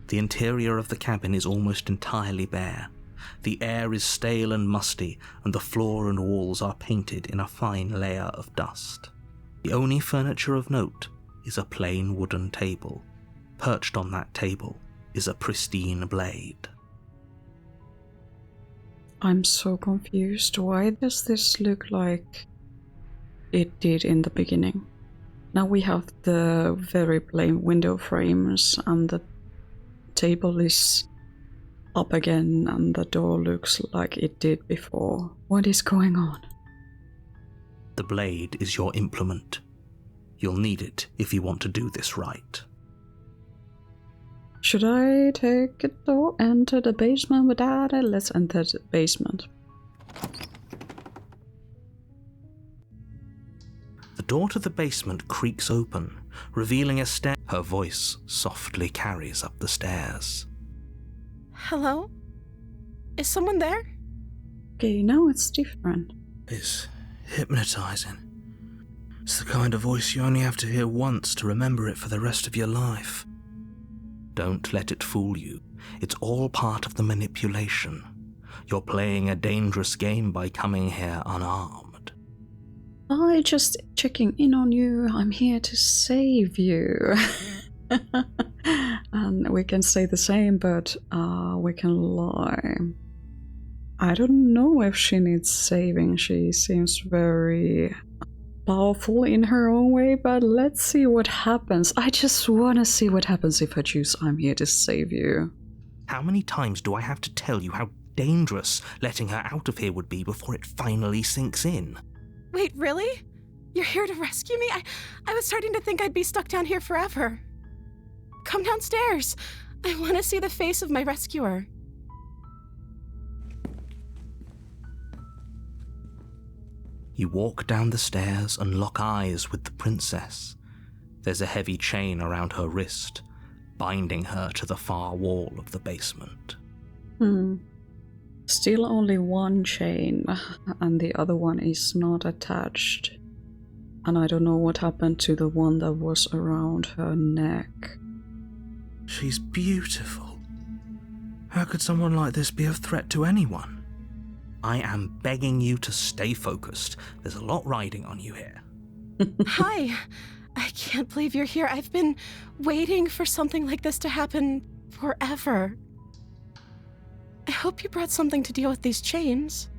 The interior of the cabin is almost entirely bare. The air is stale and musty, and the floor and walls are painted in a fine layer of dust. The only furniture of note is a plain wooden table. Perched on that table is a pristine blade. I'm so confused. Why does this look like it did in the beginning? Now we have the very plain window frames and the table is up again and the door looks like it did before. What is going on? The blade is your implement. You'll need it if you want to do this right. Should I take it or enter the basement without it? Let's enter the basement. The door to the basement creaks open, revealing a stair. Her voice softly carries up the stairs. Hello? Is someone there? Okay, now it's different. It's hypnotizing. It's the kind of voice you only have to hear once to remember it for the rest of your life. Don't let it fool you. It's all part of the manipulation. You're playing a dangerous game by coming here unarmed. I just checking in on you. I'm here to save you. And we can say the same, but we can lie. I don't know if she needs saving. She seems very powerful in her own way, but let's see what happens. I just want to see what happens if I choose I'm here to save you. How many times do I have to tell you how dangerous letting her out of here would be before it finally sinks in? Wait, really? You're here to rescue me? I was starting to think I'd be stuck down here forever. Come downstairs. I want to see the face of my rescuer. You walk down the stairs and lock eyes with the princess. There's a heavy chain around her wrist, binding her to the far wall of the basement. Still only one chain, and the other one is not attached. And I don't know what happened to the one that was around her neck. She's beautiful. How could someone like this be a threat to anyone? I am begging you to stay focused. There's a lot riding on you here. Hi. I can't believe you're here. I've been waiting for something like this to happen forever. I hope you brought something to deal with these chains.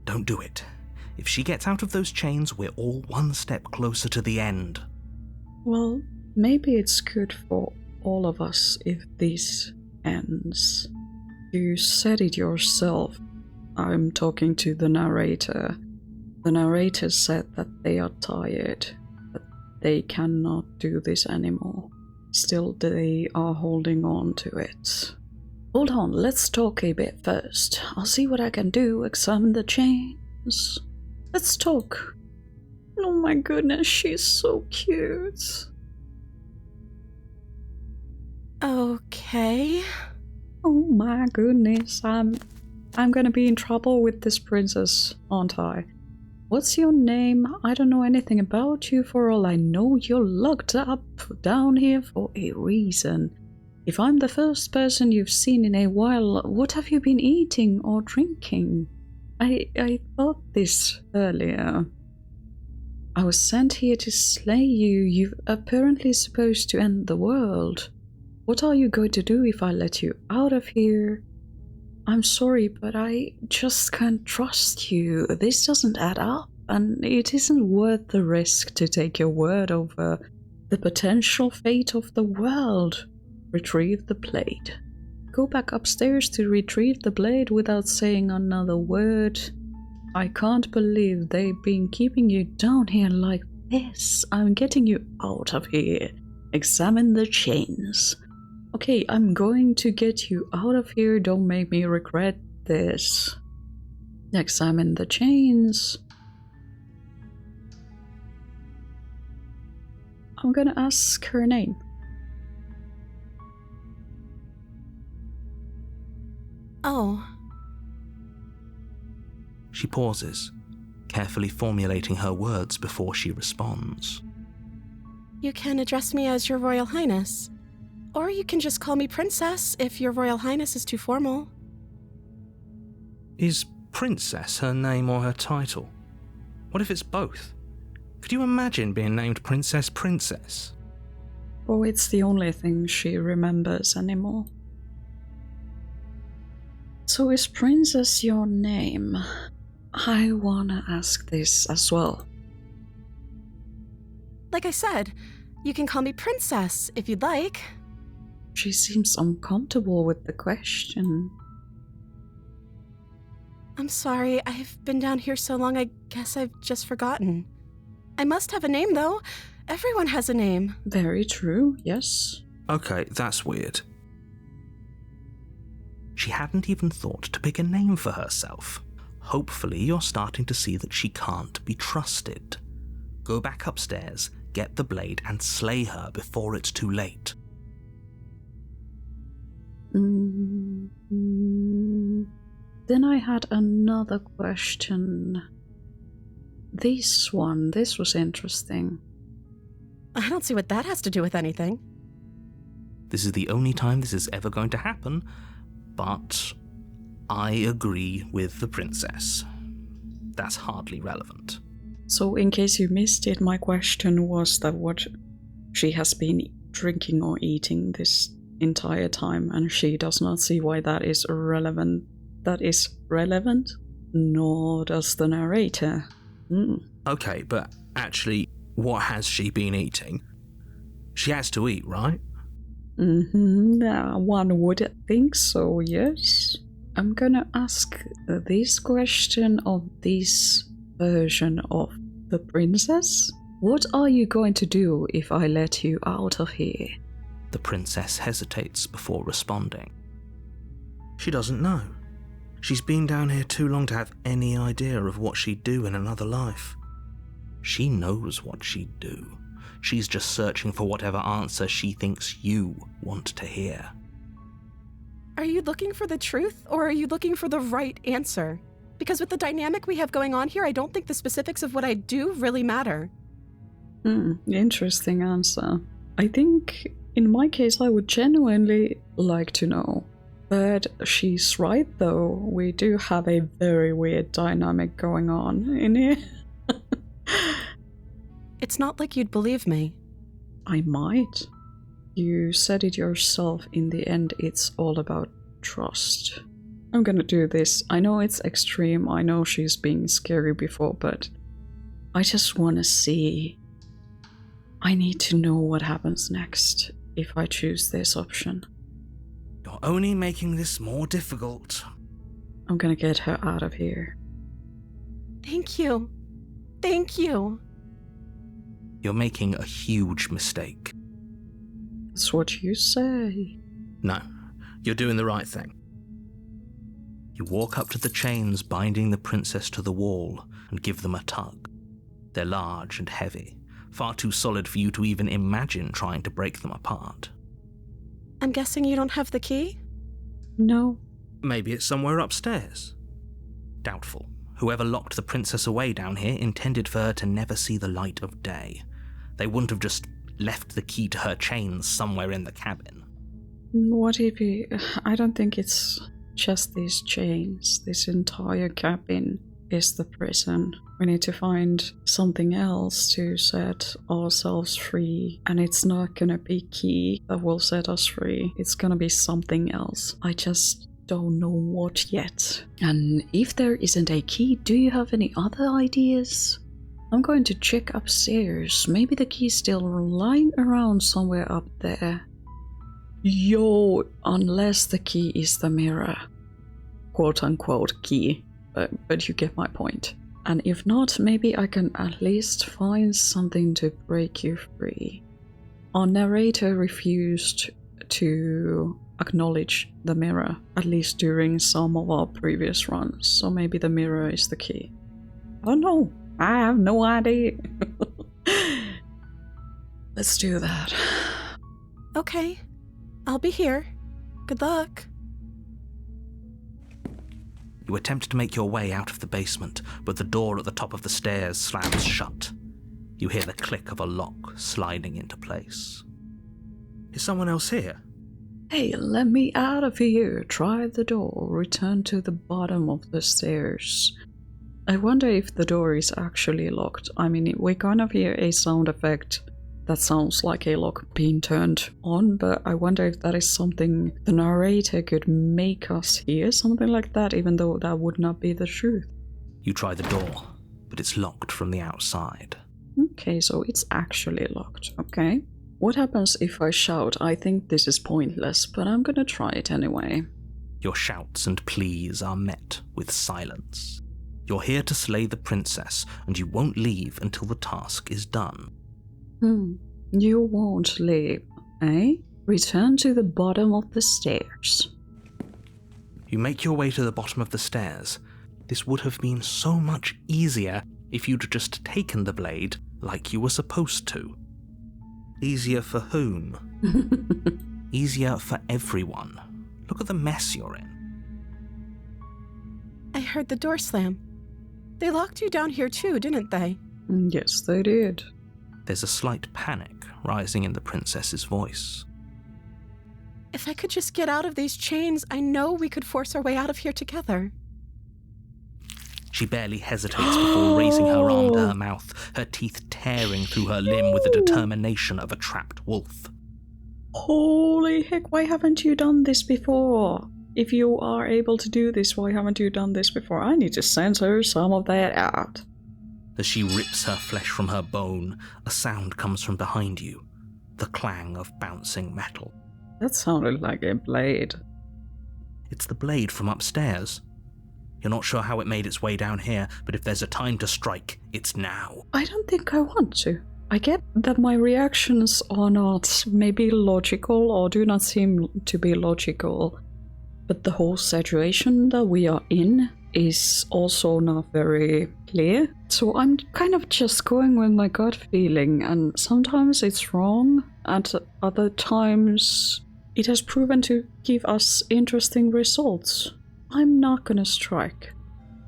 Don't do it. If she gets out of those chains, we're all one step closer to the end. Well, maybe it's good for all of us if this ends. You said it yourself. I'm talking to the narrator. The narrator said that they are tired, that they cannot do this anymore. Still, they are holding on to it. Hold on, let's talk a bit first. I'll see what I can do, examine the chains. Let's talk. Oh my goodness, she's so cute. Okay. Oh my goodness, I'm gonna be in trouble with this princess, aren't I? What's your name? I don't know anything about you. For all I know, you're locked up down here for a reason. If I'm the first person you've seen in a while, what have you been eating or drinking? I thought this earlier. I was sent here to slay you. You're apparently supposed to end the world. What are you going to do if I let you out of here? I'm sorry, but I just can't trust you. This doesn't add up, and it isn't worth the risk to take your word over the potential fate of the world. Retrieve the blade. Go back upstairs to retrieve the blade without saying another word. I can't believe they've been keeping you down here like this. I'm getting you out of here. Examine the chains. Okay, I'm going to get you out of here. Don't make me regret this. Examine the chains. I'm gonna ask her name. Oh. She pauses, carefully formulating her words before she responds. You can address me as Your Royal Highness. Or you can just call me Princess if your Royal Highness is too formal. Is Princess her name or her title? What if it's both? Could you imagine being named Princess? Oh, it's the only thing she remembers anymore. So is Princess your name? I wanna ask this as well. Like I said, you can call me Princess if you'd like. She seems uncomfortable with the question. I'm sorry, I've been down here so long I guess I've just forgotten. I must have a name, though. Everyone has a name. Very true, yes. Okay, that's weird. She hadn't even thought to pick a name for herself. Hopefully you're starting to see that she can't be trusted. Go back upstairs, get the blade, and slay her before it's too late. Then I had another question. This was interesting. I don't see what that has to do with anything. This is the only time this is ever going to happen, but I agree with the princess. That's hardly relevant. So in case you missed it, my question was that what she has been drinking or eating this entire time, and she does not see why that is relevant. That is relevant? Nor does the narrator. Okay, but actually, what has she been eating? She has to eat, right? One would think so, yes. I'm gonna ask this question of this version of the princess. What are you going to do if I let you out of here? The princess hesitates before responding. She doesn't know. She's been down here too long to have any idea of what she'd do in another life. She knows what she'd do. She's just searching for whatever answer she thinks you want to hear. Are you looking for the truth, or are you looking for the right answer? Because with the dynamic we have going on here, I don't think the specifics of what I do really matter. Interesting answer. I think in my case I would genuinely like to know. But she's right though, we do have a very weird dynamic going on in here. It's not like you'd believe me. I might. You said it yourself, in the end it's all about trust. I'm gonna do this. I know it's extreme, I know she's being scary before, but I just wanna see. I need to know what happens next if I choose this option. You're only making this more difficult. I'm gonna get her out of here. Thank you. Thank you. You're making a huge mistake. That's what you say. No, you're doing the right thing. You walk up to the chains binding the princess to the wall and give them a tug. They're large and heavy, far too solid for you to even imagine trying to break them apart. I'm guessing you don't have the key? No. Maybe it's somewhere upstairs. Doubtful. Whoever locked the princess away down here intended for her to never see the light of day. They wouldn't have just left the key to her chains somewhere in the cabin. What if I don't think it's just these chains. This entire cabin is the prison. We need to find something else to set ourselves free. And it's not gonna be key that will set us free. It's gonna be something else. I just don't know what yet. And if there isn't a key, do you have any other ideas? I'm going to check upstairs. Maybe the key's still lying around somewhere up there. Yo, unless the key is the mirror. Quote unquote key. But you get my point. And if not, maybe I can at least find something to break you free. Our narrator refused to acknowledge the mirror, at least during some of our previous runs, so maybe the mirror is the key. Oh no, I have no idea. Let's do that. Okay, I'll be here. Good luck. You attempt to make your way out of the basement, but the door at the top of the stairs slams shut. You hear the click of a lock sliding into place. Is someone else here? Hey, let me out of here. Try the door. Return to the bottom of the stairs. I wonder if the door is actually locked. I mean, we kind of hear a sound effect that sounds like a lock being turned on, but I wonder if that is something the narrator could make us hear, something like that, even though that would not be the truth. You try the door, but it's locked from the outside. Okay, so it's actually locked, okay. What happens if I shout? I think this is pointless, but I'm gonna try it anyway. Your shouts and pleas are met with silence. You're here to slay the princess, and you won't leave until the task is done. You won't leave, eh? Return to the bottom of the stairs. You make your way to the bottom of the stairs. This would have been so much easier if you'd just taken the blade like you were supposed to. Easier for whom? Easier for everyone. Look at the mess you're in. I heard the door slam. They locked you down here too, didn't they? Yes, they did. There's a slight panic rising in the princess's voice. If I could just get out of these chains, I know we could force our way out of here together. She barely hesitates before raising her arm to her mouth, her teeth tearing through her limb with the determination of a trapped wolf. Holy heck, why haven't you done this before? If you are able to do this, why haven't you done this before? I need to censor some of that out. As she rips her flesh from her bone, a sound comes from behind you, the clang of bouncing metal. That sounded like a blade. It's the blade from upstairs. You're not sure how it made its way down here, but if there's a time to strike, it's now. I don't think I want to. I get that my reactions are not maybe logical or do not seem to be logical, but the whole situation that we are in is also not very clear. So I'm kind of just going with my gut feeling, and sometimes it's wrong, and other times it has proven to give us interesting results. I'm not gonna strike.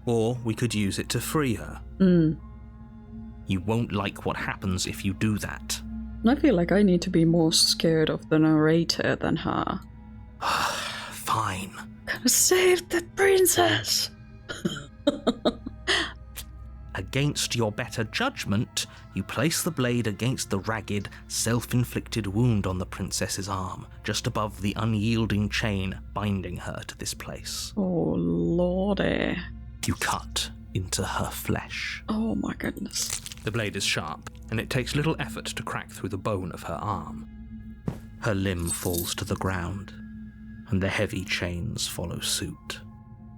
Or we could use it to free her. You won't like what happens if you do that. I feel like I need to be more scared of the narrator than her. Fine. Gonna save the princess! Against your better judgment, you place the blade against the ragged, self-inflicted wound on the princess's arm, just above the unyielding chain binding her to this place. Oh, lordy. You cut into her flesh. Oh my goodness. The blade is sharp, and it takes little effort to crack through the bone of her arm. Her limb falls to the ground, and the heavy chains follow suit.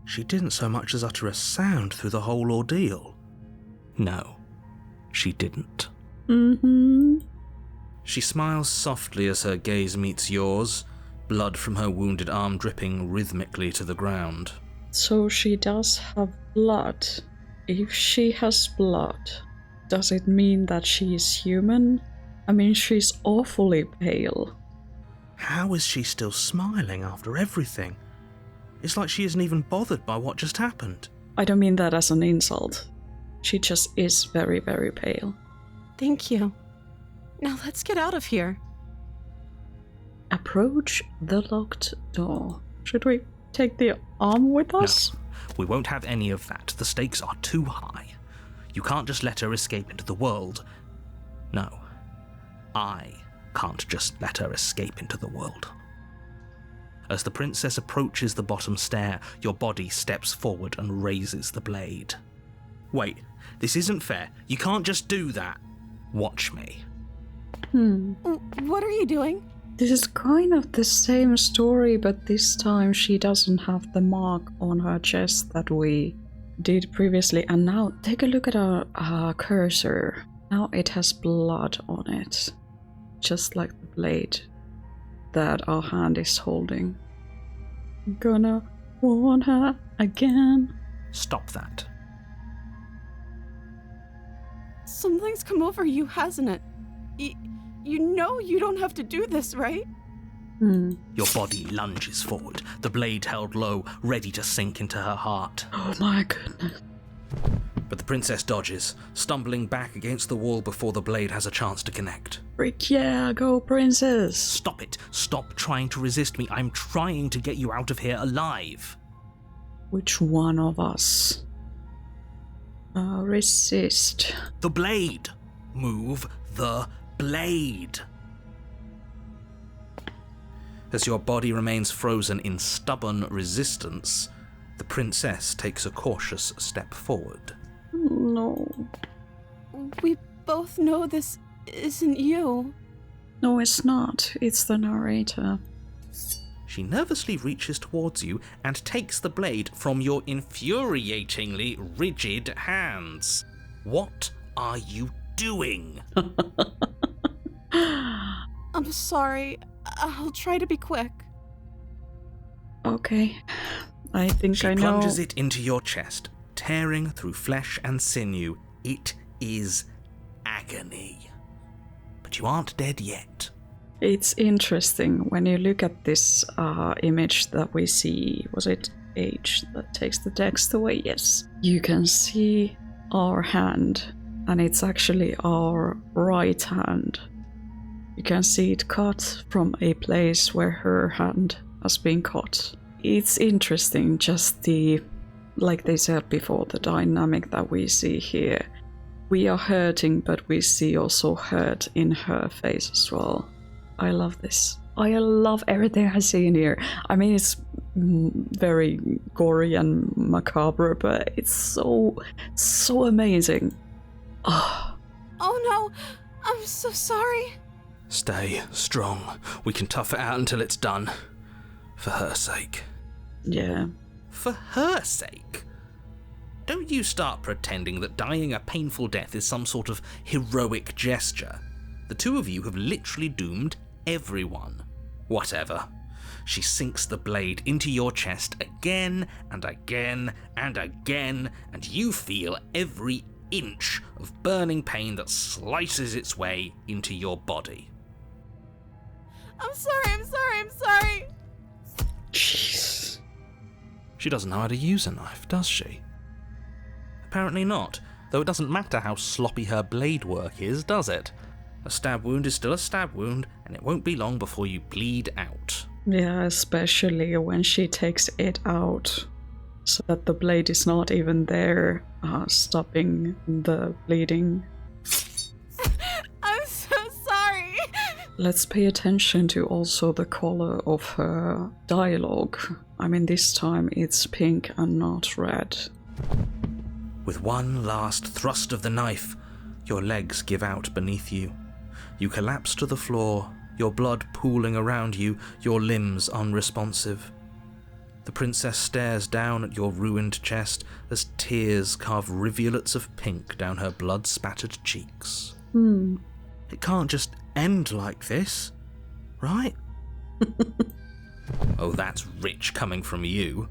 She didn't so much as utter a sound through the whole ordeal. No, she didn't. She smiles softly as her gaze meets yours, blood from her wounded arm dripping rhythmically to the ground. So she does have blood. If she has blood, does it mean that she is human? I mean, she's awfully pale. How is she still smiling after everything? It's like she isn't even bothered by what just happened. I don't mean that as an insult. She just is very, very pale. Thank you. Now let's get out of here. Approach the locked door. Should we take the arm with us? No, we won't have any of that. The stakes are too high. You can't just let her escape into the world. No, I can't just let her escape into the world. As the princess approaches the bottom stair, your body steps forward and raises the blade. Wait, this isn't fair. You can't just do that. Watch me. What are you doing? This is kind of the same story, but this time she doesn't have the mark on her chest that we did previously. And now take a look at our cursor. Now it has blood on it, just like the blade that our hand is holding. I'm gonna warn her again. Stop that. Something's come over you, hasn't it? You know you don't have to do this, right? Your body lunges forward, the blade held low, ready to sink into her heart. Oh my goodness. But the princess dodges, stumbling back against the wall before the blade has a chance to connect. Frick yeah, go princess! Stop it! Stop trying to resist me. I'm trying to get you out of here alive. Which one of us? Resist. The blade! Move the blade! As your body remains frozen in stubborn resistance, the princess takes a cautious step forward. No. We both know this isn't you. No, it's not. It's the narrator. She nervously reaches towards you and takes the blade from your infuriatingly rigid hands. What are you doing? I'm sorry. I'll try to be quick. Okay. I think She I know. plunges it into your chest, tearing through flesh and sinew. It is agony. But you aren't dead yet. It's interesting when you look at this image that we see. Was it H that takes the text away? Yes. You can see our hand, and it's actually our right hand. You can see it cut from a place where her hand has been cut. It's interesting, just like they said before, the dynamic that we see here. We are hurting, but we see also hurt in her face as well. I love this. I love everything I see in here. I mean, it's very gory and macabre, but it's so amazing. Oh no, I'm so sorry. Stay strong. We can tough it out until it's done. For her sake. Yeah. For her sake? Don't you start pretending that dying a painful death is some sort of heroic gesture. The two of you have literally doomed everyone. Whatever. She sinks the blade into your chest again and again and again, and you feel every inch of burning pain that slices its way into your body. I'm sorry. Jeez. She doesn't know how to use a knife, does she? Apparently not, though it doesn't matter how sloppy her blade work is, does it? A stab wound is still a stab wound, and it won't be long before you bleed out. Yeah, especially when she takes it out, so that the blade is not even there, stopping the bleeding. I'm so sorry. Let's pay attention to also the color of her dialogue. I mean, this time it's pink and not red. With one last thrust of the knife, your legs give out beneath you. You collapse to the floor, your blood pooling around you, your limbs unresponsive. The princess stares down at your ruined chest as tears carve rivulets of pink down her blood-spattered cheeks. It can't just end like this, right? Oh, that's rich coming from you.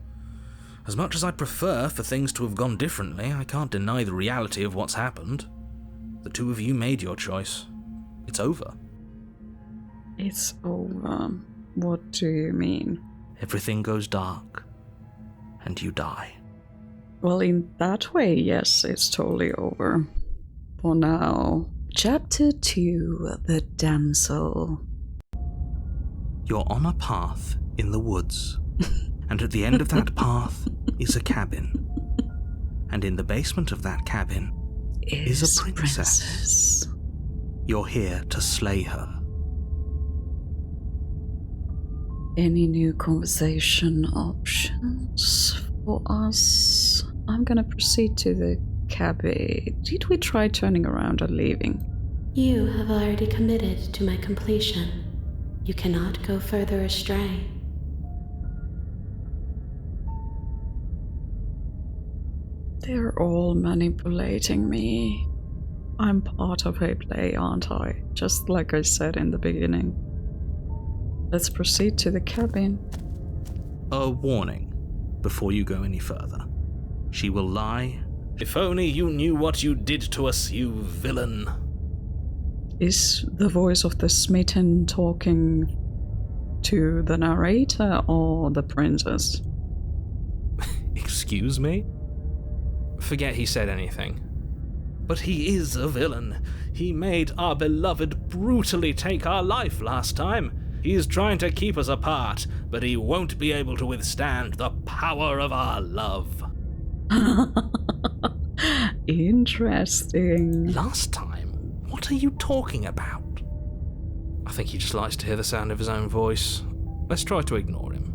As much as I'd prefer for things to have gone differently, I can't deny the reality of what's happened. The two of you made your choice. It's over. It's over. What do you mean? Everything goes dark, and you die. Well, in that way, yes, it's totally over. For now. Chapter 2, The Damsel. You're on a path in the woods, and at the end of that path is a cabin. And in the basement of that cabin is a princess. You're here to slay her. Any new conversation options for us? I'm gonna proceed to the cabin. Did we try turning around and leaving? You have already committed to my completion. You cannot go further astray. They're all manipulating me. I'm part of a play, aren't I? Just like I said in the beginning. Let's proceed to the cabin. A warning before you go any further. She will lie. If only you knew what you did to us, you villain. Is the voice of the Smitten talking to the narrator or the princess? Excuse me? forget he said anything. But he is a villain. He made our beloved brutally take our life last time. He is trying to keep us apart, but he won't be able to withstand the power of our love. Interesting. Last time? What are you talking about? I think he just likes to hear the sound of his own voice. Let's try to ignore him.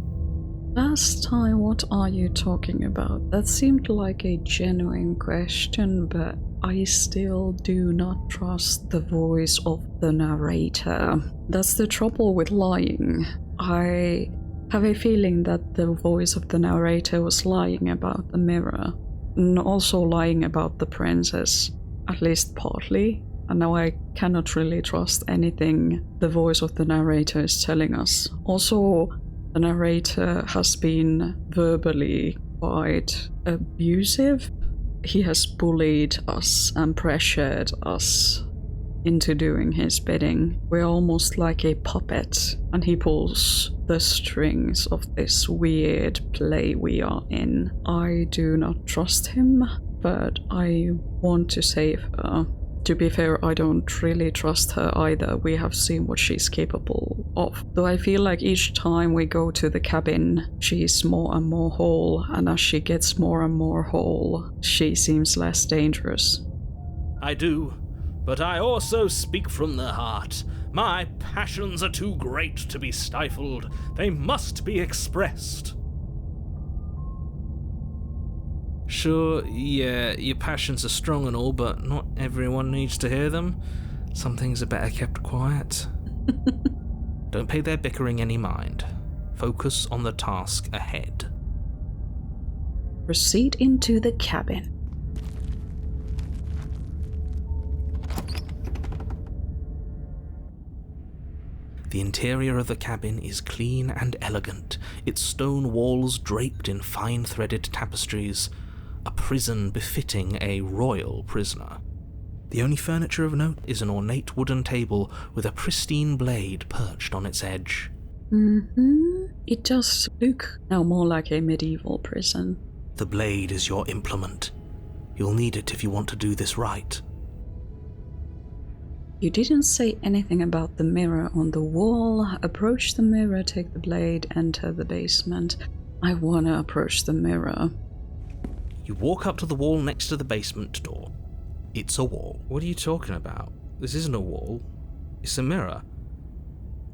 Last time, what are you talking about? That seemed like a genuine question, but I still do not trust the voice of the narrator. That's the trouble with lying. I have a feeling that the voice of the narrator was lying about the mirror, and also lying about the princess, at least partly. And now I cannot really trust anything the voice of the narrator is telling us. Also, the narrator has been verbally quite abusive. He has bullied us and pressured us into doing his bidding. We're almost like a puppet, and he pulls the strings of this weird play we are in. I do not trust him, but I want to save her. To be fair, I don't really trust her either. We have seen what she's capable of. Though I feel like each time we go to the cabin, she's more and more whole, and as she gets more and more whole, she seems less dangerous. I do, but I also speak from the heart. My passions are too great to be stifled. They must be expressed. Sure, yeah, your passions are strong and all, but not everyone needs to hear them. Some things are better kept quiet. Don't pay their bickering any mind. Focus on the task ahead. Proceed into the cabin. The interior of the cabin is clean and elegant, its stone walls draped in fine-threaded tapestries, a prison befitting a royal prisoner. The only furniture of note is an ornate wooden table with a pristine blade perched on its edge. It does look now more like a medieval prison. The blade is your implement. You'll need it if you want to do this right. You didn't say anything about the mirror on the wall. Approach the mirror, take the blade, enter the basement. I wanna approach the mirror. You walk up to the wall next to the basement door. It's a wall. What are you talking about? This isn't a wall. It's a mirror.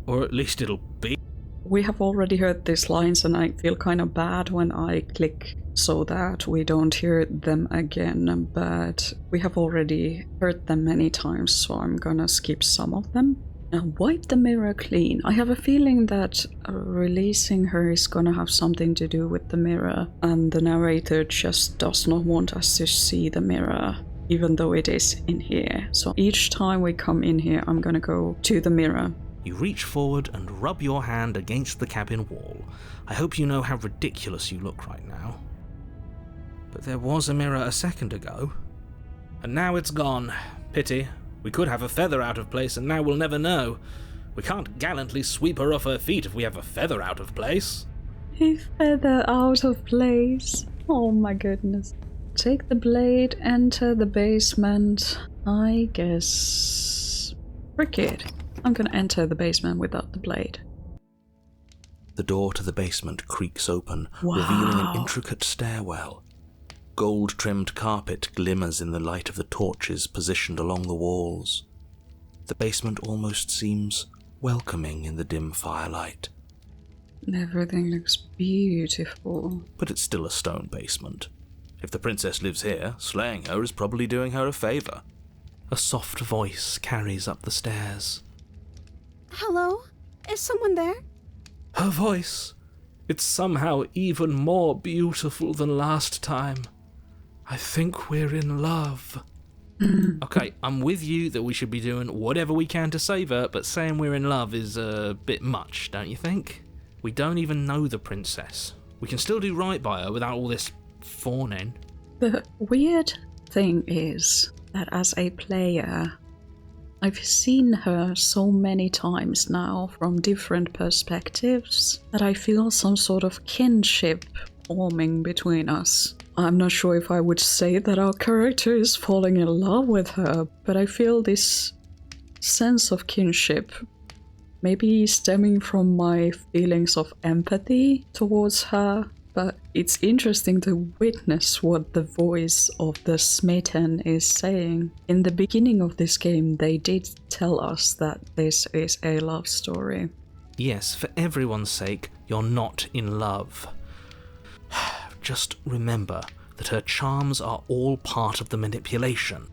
Or at least it'll be. We have already heard these lines, and I feel kind of bad when I click so that we don't hear them again, but we have already heard them many times, so I'm gonna skip some of them. Now, wipe the mirror clean. I have a feeling that releasing her is gonna have something to do with the mirror, and the narrator just does not want us to see the mirror, even though it is in here. So each time we come in here, I'm gonna go to the mirror. You reach forward and rub your hand against the cabin wall. I hope you know how ridiculous you look right now. But there was a mirror a second ago. And now it's gone. Pity. We could have a feather out of place, and now we'll never know. We can't gallantly sweep her off her feet if we have a feather out of place. A feather out of place. Oh my goodness. Take the blade, enter the basement. I guess... frick it. I'm gonna enter the basement without the blade. The door to the basement creaks open, Wow. revealing an intricate stairwell. Gold-trimmed carpet glimmers in the light of the torches positioned along the walls. The basement almost seems welcoming in the dim firelight. Everything looks beautiful. But it's still a stone basement. If the princess lives here, slaying her is probably doing her a favor. A soft voice carries up the stairs. Hello? Is someone there? Her voice. It's somehow even more beautiful than last time. I think we're in love. Okay, I'm with you that we should be doing whatever we can to save her, but saying we're in love is a bit much, don't you think? We don't even know the princess. We can still do right by her without all this fawning. The weird thing is that as a player, I've seen her so many times now from different perspectives that I feel some sort of kinship forming between us. I'm not sure if I would say that our character is falling in love with her, but I feel this sense of kinship, maybe stemming from my feelings of empathy towards her. But it's interesting to witness what the voice of the Smitten is saying. In the beginning of this game, they did tell us that this is a love story. Yes, for everyone's sake, you're not in love. Just remember that her charms are all part of the manipulation.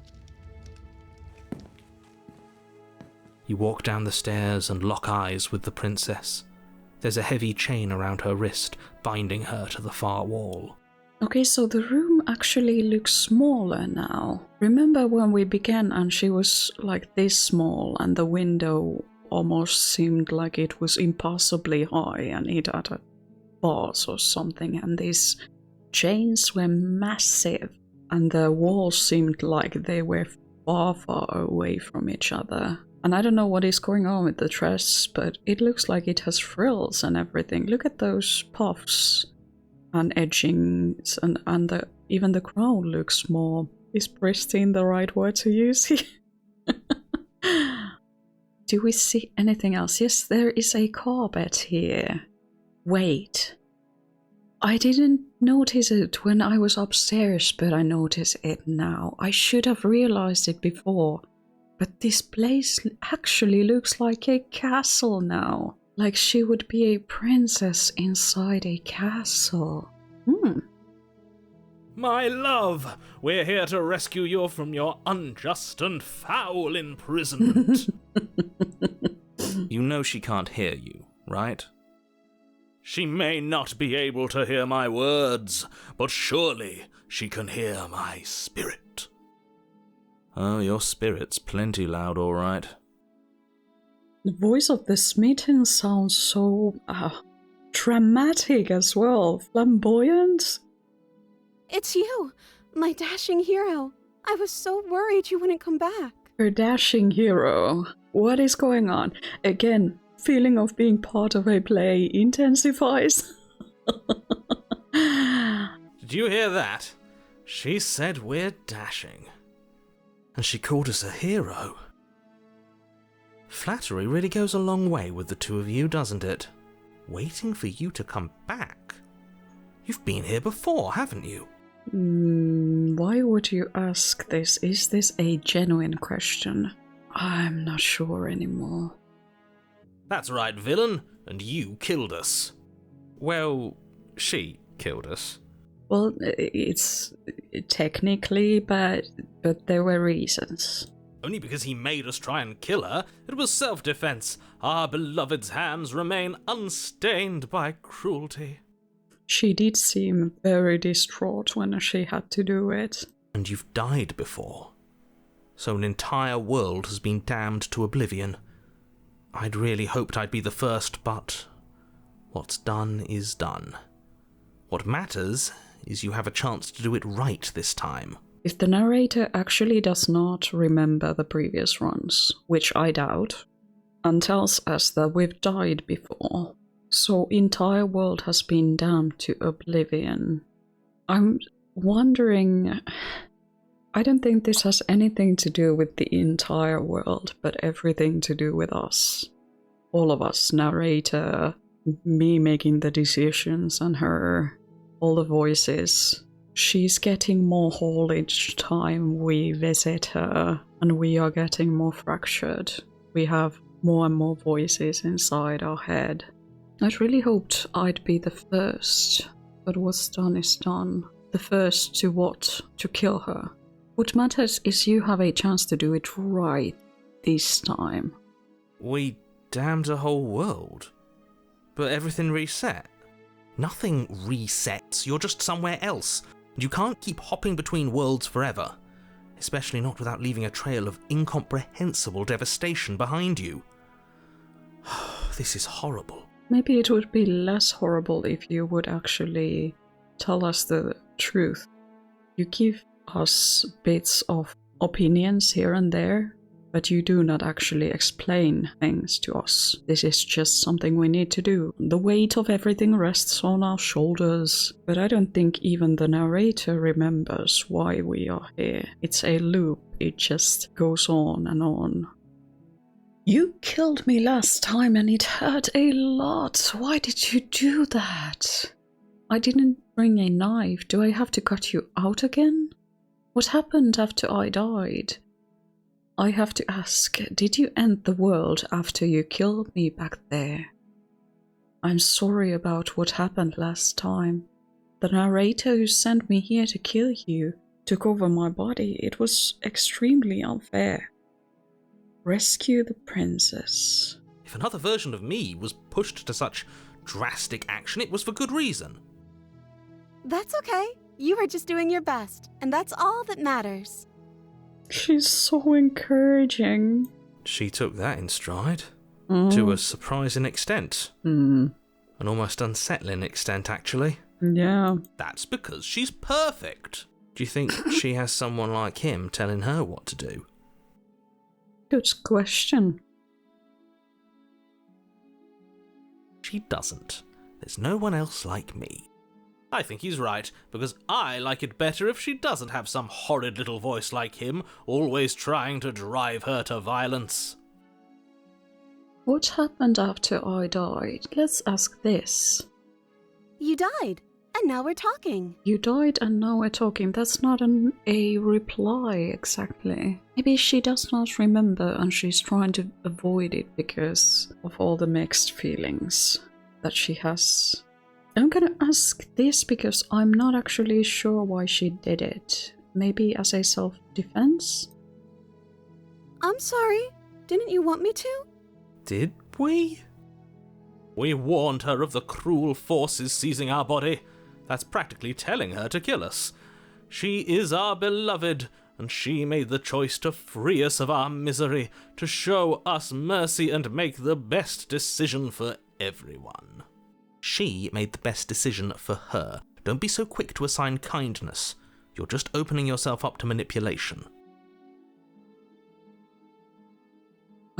You walk down the stairs and lock eyes with the princess. There's a heavy chain around her wrist, binding her to the far wall. Okay, so the room actually looks smaller now. Remember when we began and she was like this small and the window almost seemed like it was impossibly high and it had a bars or something, and these chains were massive and the walls seemed like they were far, far away from each other. And I don't know what is going on with the dress, but it looks like it has frills and everything. Look at those puffs and edgings, and even the crown looks more... Is pristine the right word to use here? Do we see anything else? Yes, there is a carpet here. Wait. I didn't notice it when I was upstairs, but I notice it now. I should have realized it before. But this place actually looks like a castle now. Like she would be a princess inside a castle. My love, we're here to rescue you from your unjust and foul imprisonment. You know she can't hear you, right? She may not be able to hear my words, but surely she can hear my spirit. Oh, your spirit's plenty loud, all right. The voice of the Smitten sounds so dramatic as well, flamboyant. It's you, my dashing hero. I was so worried you wouldn't come back. Her dashing hero. What is going on? Again, feeling of being part of a play intensifies. Did you hear that? She said we're dashing. And she called us a hero. Flattery really goes a long way with the two of you, doesn't it? Waiting for you to come back. You've been here before, haven't you? Why would you ask this? Is this a genuine question? I'm not sure anymore. That's right, villain, and you killed us. Well, she killed us. Well, it's technically, but there were reasons. Only because he made us try and kill her. It was self-defense. Our beloved's hands remain unstained by cruelty. She did seem very distraught when she had to do it. And you've died before. So an entire world has been damned to oblivion. I'd really hoped I'd be the first, but what's done is done. What matters is you have a chance to do it right this time. If the narrator actually does not remember the previous runs, which I doubt, and tells us that we've died before, so entire world has been damned to oblivion, I'm wondering... I don't think this has anything to do with the entire world, but everything to do with us. All of us, narrator, me making the decisions, and her, all the voices. She's getting more whole each time we visit her, and we are getting more fractured. We have more and more voices inside our head. I'd really hoped I'd be the first, but what's done is done. The first to what? To kill her. What matters is you have a chance to do it right this time. We damned a whole world, but everything reset. Nothing resets, you're just somewhere else. You can't keep hopping between worlds forever, especially not without leaving a trail of incomprehensible devastation behind you. This is horrible. Maybe it would be less horrible if you would actually tell us the truth. You give us bits of opinions here and there, But you do not actually explain things to us. This is just something we need to do. The weight of everything rests on our shoulders. But I don't think even the narrator remembers why we are here. It's a loop. It just goes on and on. You killed me last time and it hurt a lot. Why did you do that? I didn't bring a knife. Do I have to cut you out again? What happened after I died? I have to ask, did you end the world after you killed me back there? I'm sorry about what happened last time. The narrator who sent me here to kill you took over my body. It was extremely unfair. Rescue the princess. If another version of me was pushed to such drastic action, it was for good reason. That's okay. You were just doing your best, and that's all that matters. She's so encouraging. She took that in stride. To a surprising extent. An almost unsettling extent, actually. Yeah. That's because she's perfect. Do you think she has someone like him telling her what to do? Good question. She doesn't. There's no one else like me. I think he's right, because I like it better if she doesn't have some horrid little voice like him, always trying to drive her to violence. What happened after I died? Let's ask this. You died, and now we're talking. You died and now we're talking. That's not a reply, exactly. Maybe she does not remember and she's trying to avoid it because of all the mixed feelings that she has. I'm gonna ask this because I'm not actually sure why she did it. Maybe as a self-defense? I'm sorry. Didn't you want me to? Did we? We warned her of the cruel forces seizing our body. That's practically telling her to kill us. She is our beloved, and she made the choice to free us of our misery, to show us mercy and make the best decision for everyone. She made the best decision for her. Don't be so quick to assign kindness. You're just opening yourself up to manipulation.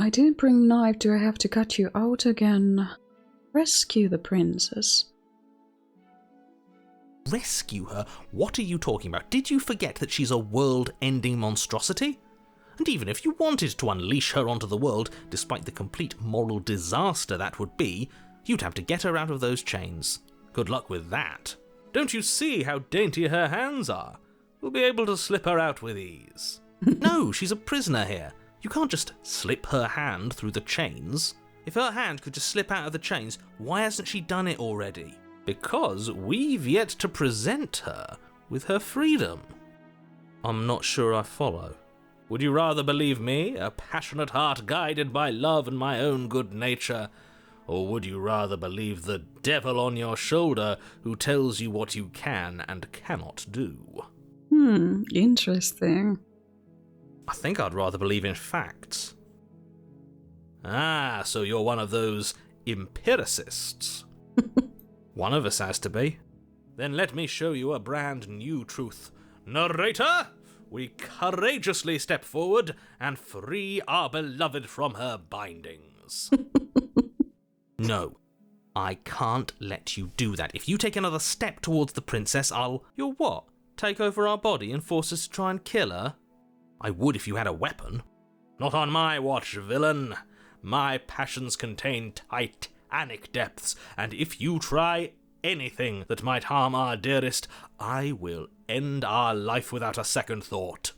I didn't bring knife. Do I have to cut you out again? Rescue the princess. Rescue her? What are you talking about? Did you forget that she's a world-ending monstrosity? And even if you wanted to unleash her onto the world, despite the complete moral disaster that would be, you'd have to get her out of those chains. Good luck with that. Don't you see how dainty her hands are? We'll be able to slip her out with ease. No, she's a prisoner here. You can't just slip her hand through the chains. If her hand could just slip out of the chains, why hasn't she done it already? Because we've yet to present her with her freedom. I'm not sure I follow. Would you rather believe me, a passionate heart guided by love and my own good nature, or would you rather believe the devil on your shoulder who tells you what you can and cannot do? Interesting. I think I'd rather believe in facts. Ah, so you're one of those empiricists. One of us has to be. Then let me show you a brand new truth. Narrator, we courageously step forward and free our beloved from her bindings. No, I can't let you do that. If you take another step towards the princess, You'll what? Take over our body and force us to try and kill her? I would if you had a weapon. Not on my watch, villain. My passions contain titanic depths, and if you try anything that might harm our dearest, I will end our life without a second thought.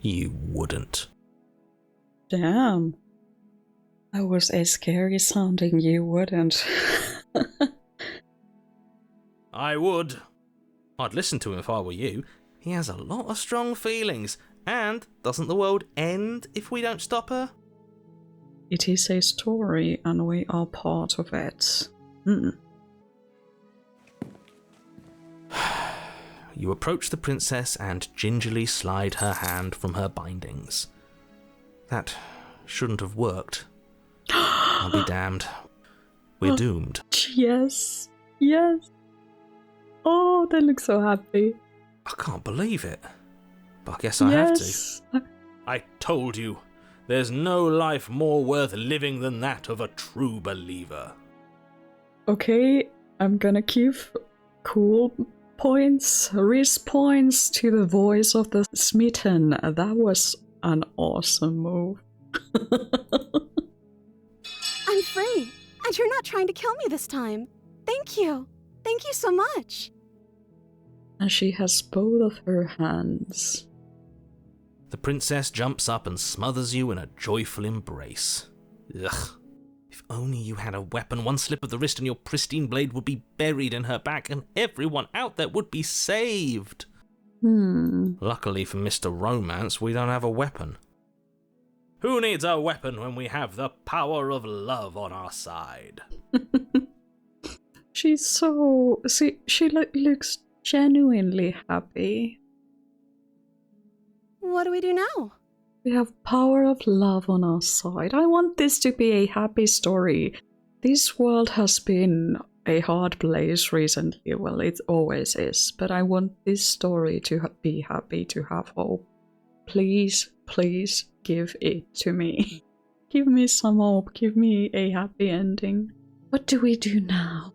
You wouldn't. Damn. That was a scary sounding you wouldn't. I would. I'd listen to him if I were you. He has a lot of strong feelings. And doesn't the world end if we don't stop her? It is a story and we are part of it. You approach the princess and gingerly slide her hand from her bindings. That shouldn't have worked. I'll be damned. We're doomed. Yes. Yes. Oh, they look so happy. I can't believe it. But I guess I have to. I told you. There's no life more worth living than that of a true believer. Okay, I'm gonna give cool points, risk points to the voice of the Smitten. That was an awesome move. I'm free, and you're not trying to kill me this time. Thank you. Thank you so much. And she has both of her hands. The princess jumps up and smothers you in a joyful embrace. Ugh. If only you had a weapon, one slip of the wrist and your pristine blade would be buried in her back and everyone out there would be saved. Luckily for Mr. Romance, we don't have a weapon. Who needs a weapon when we have the power of love on our side? She's so... she looks genuinely happy. What do we do now? We have power of love on our side. I want this to be a happy story. This world has been a hard place recently. Well, it always is. But I want this story to be happy, to have hope. Please, please give it to me. Give me some hope. Give me a happy ending. What do we do now?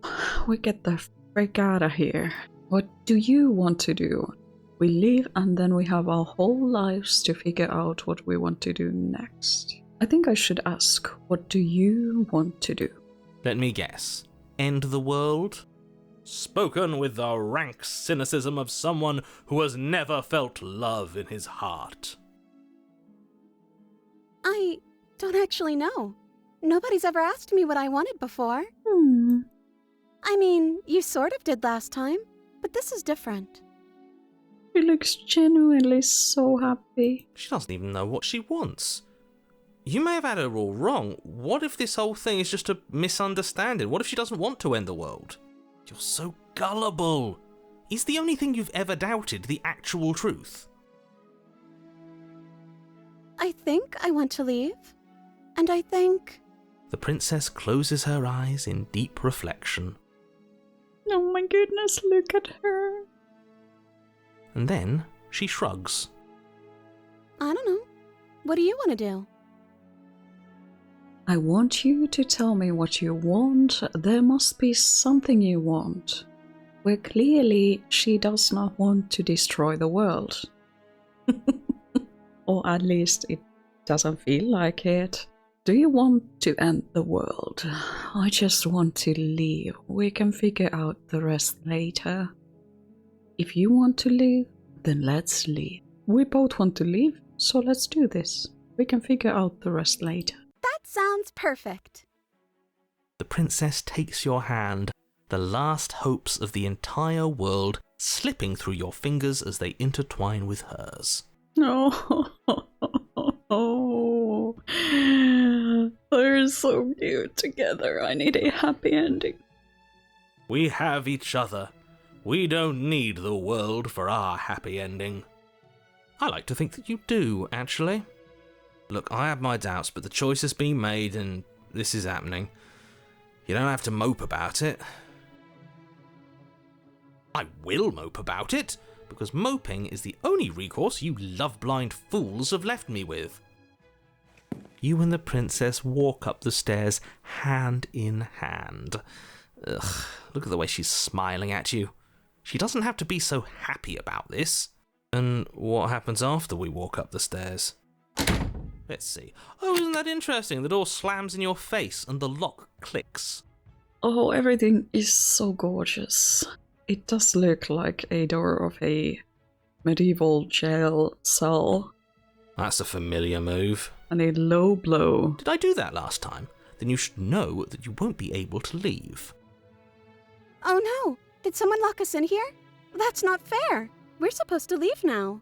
We get the frick out of here. What do you want to do? We leave and then we have our whole lives to figure out what we want to do next. I think I should ask, what do you want to do? Let me guess. End the world? Spoken with the rank cynicism of someone who has never felt love in his heart. I don't actually know. Nobody's ever asked me what I wanted before. I mean, you sort of did last time, but this is different. She looks genuinely so happy. She doesn't even know what she wants. You may have had her all wrong. What if this whole thing is just a misunderstanding? What if she doesn't want to end the world? You're so gullible. Is the only thing you've ever doubted the actual truth? I think I want to leave. And I think... The princess closes her eyes in deep reflection. Oh my goodness, look at her. And then she shrugs. I don't know. What do you want to do? I want you to tell me what you want. There must be something you want. Where clearly she does not want to destroy the world. Or at least it doesn't feel like it. Do you want to end the world? I just want to leave. We can figure out the rest later. If you want to leave, then let's leave. We both want to leave, so let's do this. We can figure out the rest later. That sounds perfect. The princess takes your hand, the last hopes of the entire world slipping through your fingers as they intertwine with hers. Oh, they're so cute together. I need a happy ending. We have each other. We don't need the world for our happy ending. I like to think that you do, actually. Look, I have my doubts, but the choice has been made and this is happening. You don't have to mope about it. I will mope about it, because moping is the only recourse you love-blind fools have left me with. You and the princess walk up the stairs hand in hand. Ugh, look at the way she's smiling at you. She doesn't have to be so happy about this. And what happens after we walk up the stairs? Let's see. Oh, isn't that interesting? The door slams in your face and the lock clicks. Oh, everything is so gorgeous. It does look like a door of a medieval jail cell. That's a familiar move. And a low blow. Did I do that last time? Then you should know that you won't be able to leave. Oh no! Did someone lock us in here? That's not fair. We're supposed to leave now.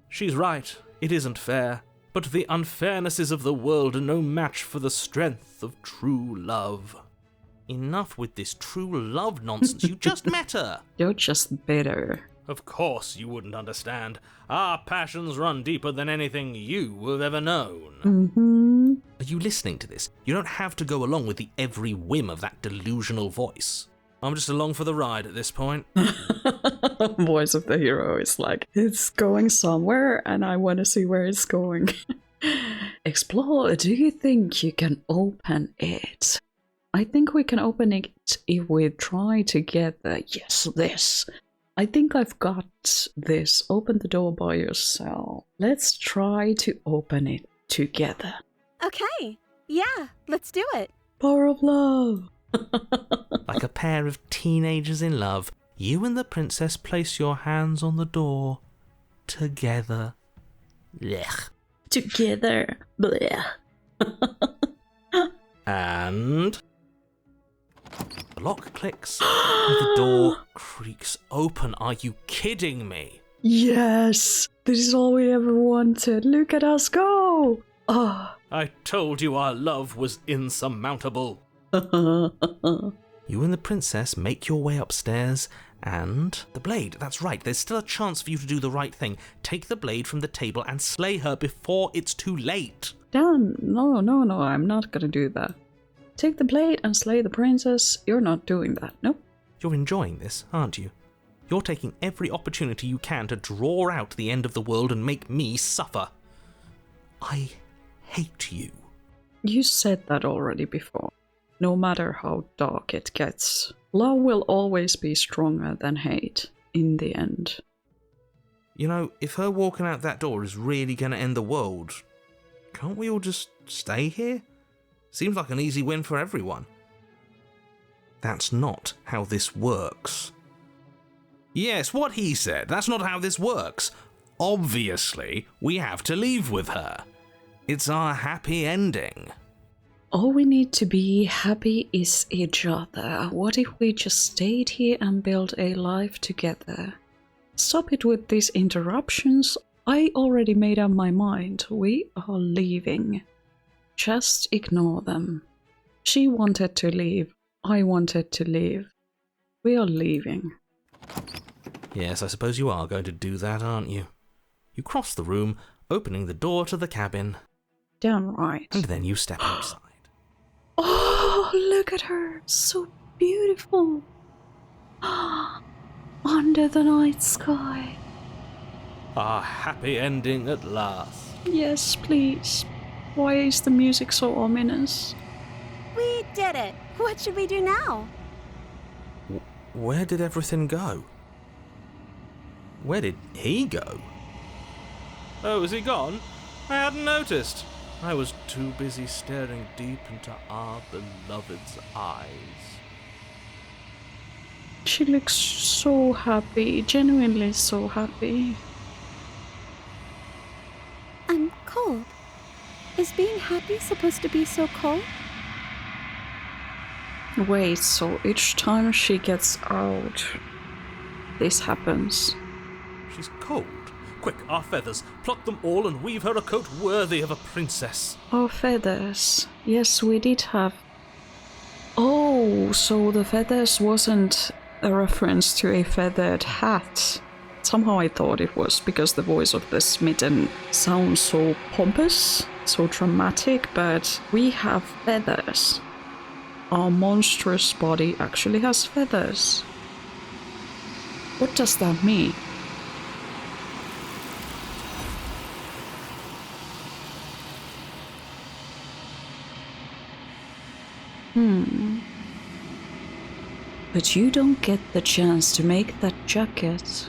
She's right. It isn't fair. But the unfairnesses of the world are no match for the strength of true love. Enough with this true love nonsense. You just met her. You're just bitter. Of course you wouldn't understand. Our passions run deeper than anything you have ever known. Mm-hmm. Are you listening to this? You don't have to go along with the every whim of that delusional voice. I'm just along for the ride at this point. Voice of the hero is like, it's going somewhere and I want to see where it's going. A explore. Do you think you can open it? I think we can open it if we try together. Yes, this. I think I've got this. Open the door by yourself. Let's try to open it together. Okay, yeah, let's do it. Power of love. Like a pair of teenagers in love, you and the princess place your hands on the door. Together. Blech. Together. Blech. And... the lock clicks, and the door creaks open. Are you kidding me? Yes! This is all we ever wanted. Look at us go! Oh. I told you our love was insurmountable. You and the princess make your way upstairs, and... the blade, that's right, there's still a chance for you to do the right thing. Take the blade from the table and slay her before it's too late. Dan, no, I'm not gonna do that. Take the blade and slay the princess. You're not doing that, nope. You're enjoying this, aren't you? You're taking every opportunity you can to draw out the end of the world and make me suffer. I hate you. You said that already before. No matter how dark it gets, love will always be stronger than hate in the end. You know, if her walking out that door is really going to end the world, can't we all just stay here? Seems like an easy win for everyone. That's not how this works. Yes, what he said. That's not how this works. Obviously, we have to leave with her. It's our happy ending. All we need to be happy is each other. What if we just stayed here and built a life together? Stop it with these interruptions. I already made up my mind. We are leaving. Just ignore them. She wanted to leave. I wanted to leave. We are leaving. Yes, I suppose you are going to do that, aren't you? You cross the room, opening the door to the cabin. Downright. And then you step outside. Oh, look at her. So beautiful. Under the night sky. Our happy ending at last. Yes, please. Why is the music so ominous? We did it. What should we do now? Where did everything go? Where did he go? Oh, is he gone? I hadn't noticed. I was too busy staring deep into our beloved's eyes. She looks so happy, genuinely so happy. I'm cold. Is being happy supposed to be so cold? Wait, so each time she gets out, this happens. She's cold. Quick, our feathers. Pluck them all and weave her a coat worthy of a princess. Oh, feathers. Yes, we did have... Oh, so the feathers wasn't a reference to a feathered hat. Somehow I thought it was, because the voice of the Smitten sounds so pompous, so dramatic, but we have feathers. Our monstrous body actually has feathers. What does that mean? But you don't get the chance to make that jacket,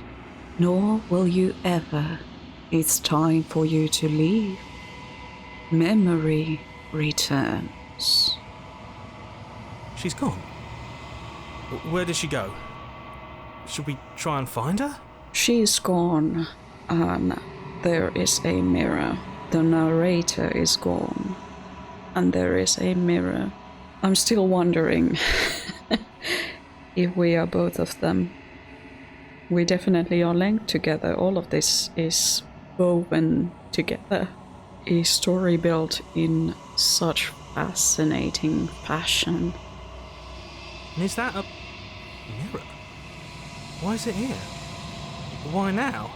nor will you ever. It's time for you to leave. Memory returns. She's gone. Where did she go? Should we try and find her? She's gone, and there is a mirror. The narrator is gone, and there is a mirror. I'm still wondering if we are both of them. We definitely are linked together. All of this is woven together. A story built in such fascinating fashion. And is that a mirror? Why is it here? Why now?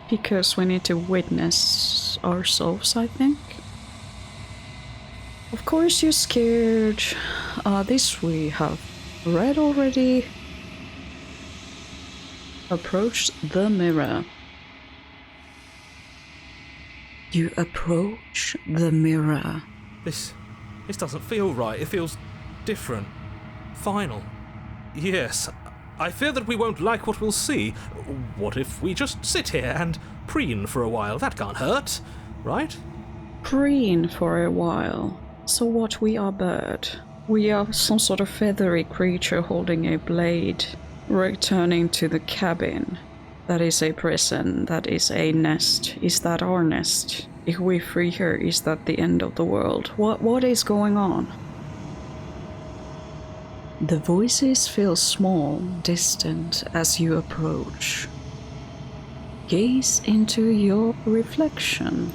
Because we need to witness ourselves, I think. Of course you're scared. This we have read already. Approach the mirror. You approach the mirror. This doesn't feel right. It feels different. Final. Yes, I fear that we won't like what we'll see. What if we just sit here and preen for a while? That can't hurt, right? Preen for a while. So what, we are bird? We are some sort of feathery creature holding a blade, returning to the cabin. That is a prison, that is a nest. Is that our nest? If we free her, is that the end of the world? What is going on? The voices feel small, distant as you approach. Gaze into your reflection.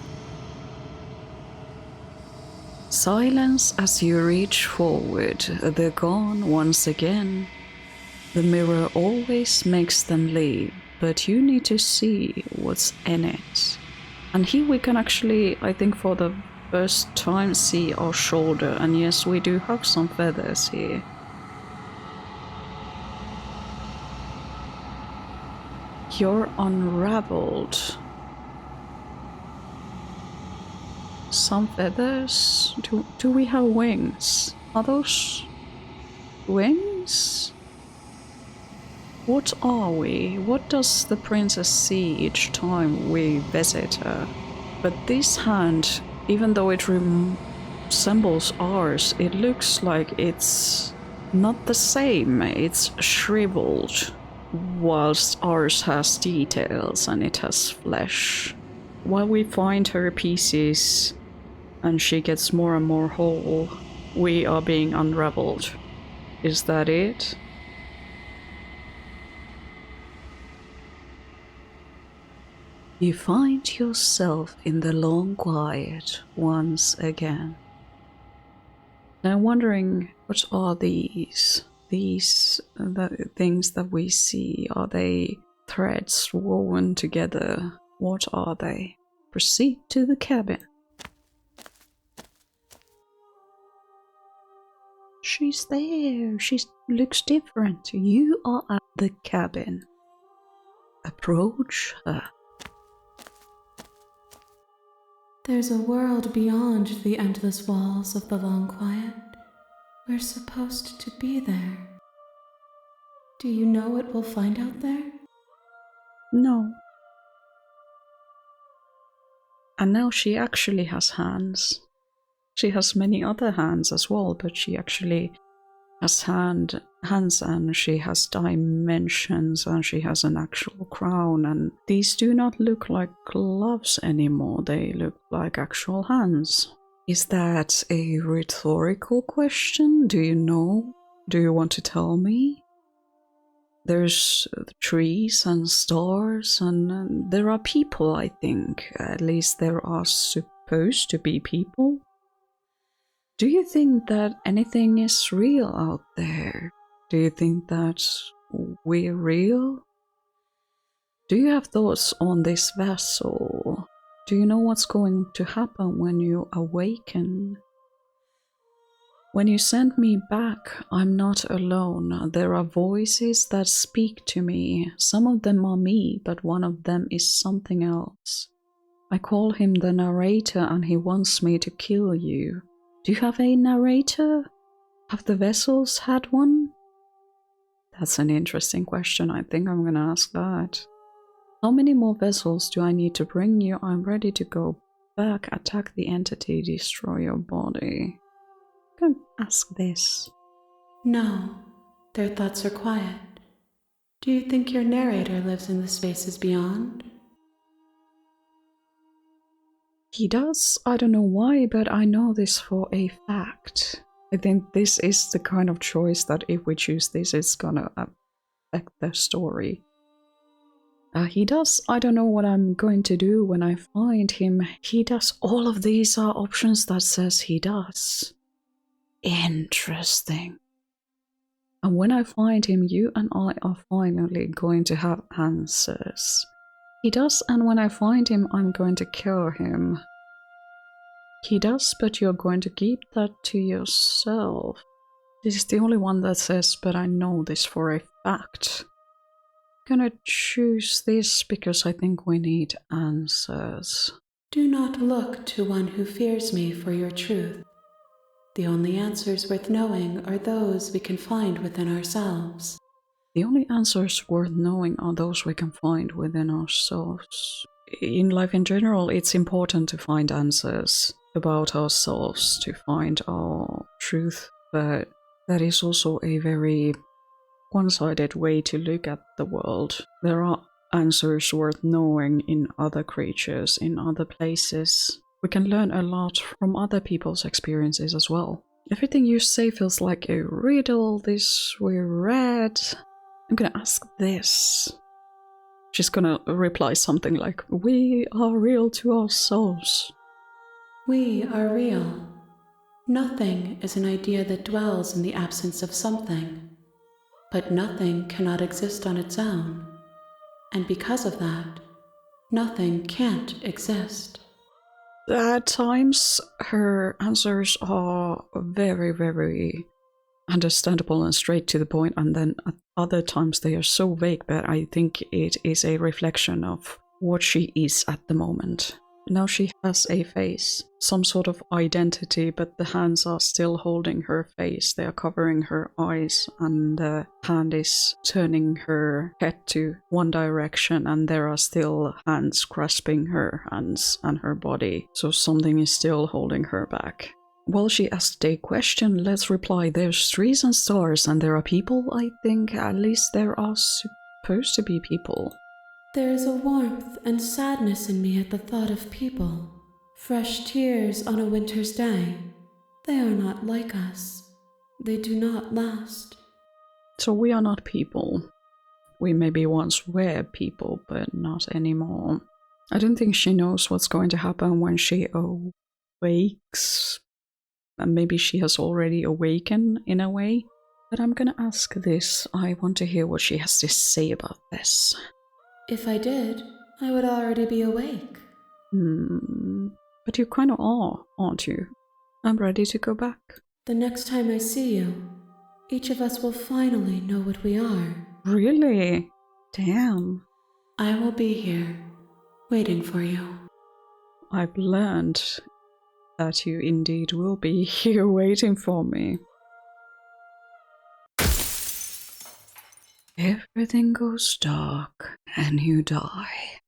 Silence as you reach forward, they're gone once again. The mirror always makes them leave, but you need to see what's in it. And here we can actually, I think for the first time, see our shoulder, and yes, we do have some feathers here. You're unraveled. Some feathers? Do we have wings? Are those wings? What are we? What does the princess see each time we visit her? But this hand, even though it resembles ours, it looks like it's not the same. It's shriveled, whilst ours has details and it has flesh. While we find her pieces and she gets more and more whole, we are being unraveled. Is that it? You find yourself in the long quiet once again. Now wondering, what are these? The things that we see, are they threads woven together? What are they? Proceed to the cabin. She's there. She looks different. You are at the cabin. Approach her. There's a world beyond the endless walls of the long quiet. We're supposed to be there. Do you know what we'll find out there? No. And now she actually has hands. She has many other hands as well, but she actually has hands and she has dimensions and she has an actual crown, and these do not look like gloves anymore, they look like actual hands. Is that a rhetorical question? Do you know? Do you want to tell me? There's trees and stars and there are people, I think. At least there are supposed to be people. Do you think that anything is real out there? Do you think that we're real? Do you have thoughts on this vessel? Do you know what's going to happen when you awaken? When you send me back, I'm not alone. There are voices that speak to me. Some of them are me, but one of them is something else. I call him the narrator and he wants me to kill you. Do you have a narrator? Have the vessels had one? That's an interesting question. I think I'm gonna ask that. How many more vessels do I need to bring you? I'm ready to go back, attack the entity, destroy your body. I'm gonna ask this. No, their thoughts are quiet. Do you think your narrator lives in the spaces beyond? He does. I don't know why, but I know this for a fact. I think this is the kind of choice that if we choose this, it's gonna affect the story. He does. I don't know what I'm going to do when I find him. He does. All of these are options that says he does. Interesting. And when I find him, you and I are finally going to have answers. He does, and when I find him, I'm going to kill him. He does, but you're going to keep that to yourself. This is the only one that says, but I know this for a fact. I'm gonna choose this because I think we need answers. Do not look to one who fears me for your truth. The only answers worth knowing are those we can find within ourselves. The only answers worth knowing are those we can find within ourselves. In life in general, it's important to find answers about ourselves, to find our truth, but that is also a very one-sided way to look at the world. There are answers worth knowing in other creatures, in other places. We can learn a lot from other people's experiences as well. Everything you say feels like a riddle, this we read. I'm gonna ask this. She's gonna reply something like, we are real to ourselves. We are real. Nothing is an idea that dwells in the absence of something. But nothing cannot exist on its own. And because of that, nothing can't exist. At times, her answers are very, very understandable and straight to the point, and then at other times they are so vague, but I think it is a reflection of what she is at the moment. Now she has a face, some sort of identity, but the hands are still holding her face. They are covering her eyes, and the hand is turning her head to one direction, and there are still hands grasping her hands and her body. So something is still holding her back. Well, she asked a question. Let's reply. There's trees and stars, and there are people, I think. At least there are supposed to be people. There is a warmth and sadness in me at the thought of people. Fresh tears on a winter's day. They are not like us. They do not last. So we are not people. We maybe once were people, but not anymore. I don't think she knows what's going to happen when she awakes. And maybe she has already awakened in a way. But I'm gonna ask this. I want to hear what she has to say about this. If I did, I would already be awake. But you kind of are, aren't you? I'm ready to go back. The next time I see you, each of us will finally know what we are. Really? Damn. I will be here, waiting for you. I've learned that you indeed will be here waiting for me. Everything goes dark and you die.